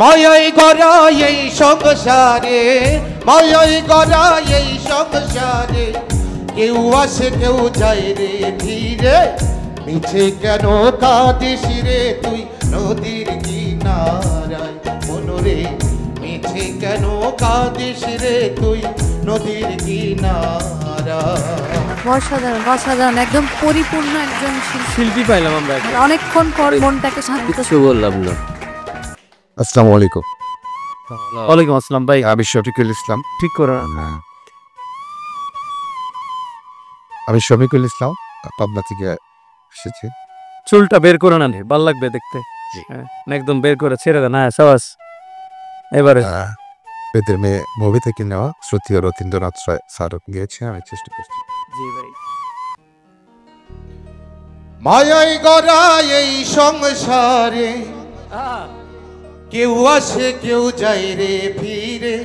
মায়াই গড়া এই সংসারে, মায়াই গড়া এই সংসারে, কেউ আসে কেউ যায় রে ধীরে, মিছে কেন কাঁদিস রে তুই নদীর কিনারায় মনরে, মিছে কেন কাঁদিস রে তুই নদীর কিনারায়। অসাধারণ অসাধারণ, একদম পরিপূর্ণ একজন শিল্পী পাইলাম আমরা। অনেকক্ষণ পর মনটাকে শান্ত কিছু বললাম না। আসসালামু আলাইকুম। ওয়ালাইকুম আসসালাম ভাই। আমি শফিকুল ইসলাম। ঠিক করে আমি শফিকুল ইসলাম, পাবনা থেকে এসেছি। চুলটা বের করে না, ভালো লাগবে দেখতে। একদম বের করে ছেড়ে দেন। হ্যাঁ সাবাস। এবারে বেদের মেয়ে মুভি থেকে নেওয়া, শ্রুতি ও রথীন্দ্রনাথ স্যার গিয়েছে, আমি চেষ্টা করছি। জি ভাই। মায়াই গড়া এই সংসারে, কেউ আসে কেউ যায় রে ফিরে,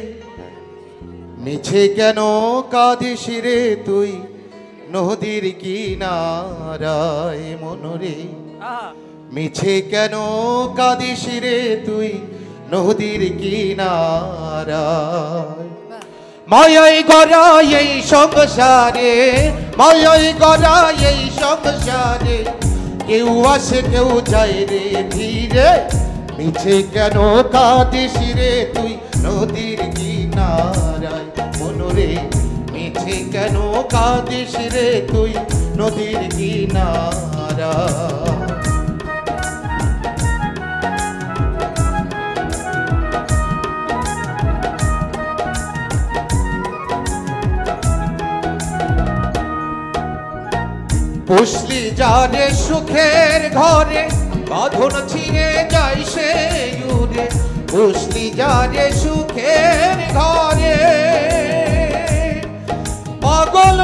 মিছে কেন কাঁদিস রে তুই নদীর কিনারায় মনরে, মিছে কেন কাঁদিস রে তুই নদীর কিনারায়। মায়াই গড়া এই সংসারে, মায়াই গড়া এই সংসারে, কেউ আসে কেউ যায় রে ধীরে, মিছে কেন কাঁদিস রে তুই নদীর কিনারায় মনরে, মিছে কেন কাঁদিস রে তুই নদীর কিনারায়। পুষলি যারে সুখের ঘরে, বাঁধন ছিঁড়ে যায় সে উড়ে, পুষলি যারে সুখের ঘরে, পাগল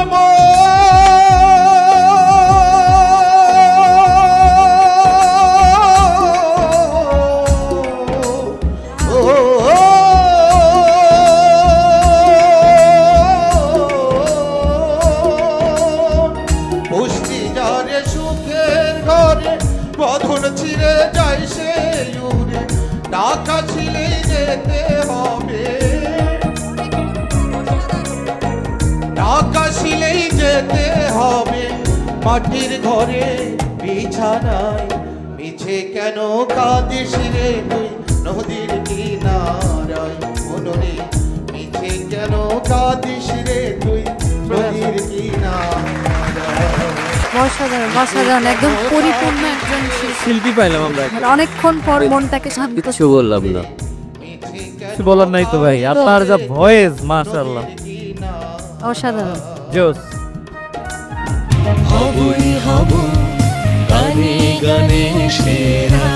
বাঁধন ছিঁড়ে যায় সে উড়ে, টাকা ছিলে যেতে হবে, টাকা ছিলেই যেতে হবে মাটির ঘরে বিছানায়, মিছে কেন কাঁদিস রে তুই নদীর কিনারায় মনরে, মিছে কেন কাঁদিস রে তুই নদীর কিনারায়। অসাধারণ অসাধারণ, একদম পরিপূর্ণ একজন শিল্পী পাইলাম আমরা। অনেকক্ষণ পর মনটাকে শান্ত। কিছু বললাম না। কিছু বলার নাই তো ভাই, আপনার যা ভয়েস মাশাআল্লাহ অসাধারণ। জোস। হবই হব গানে গানে সেরা।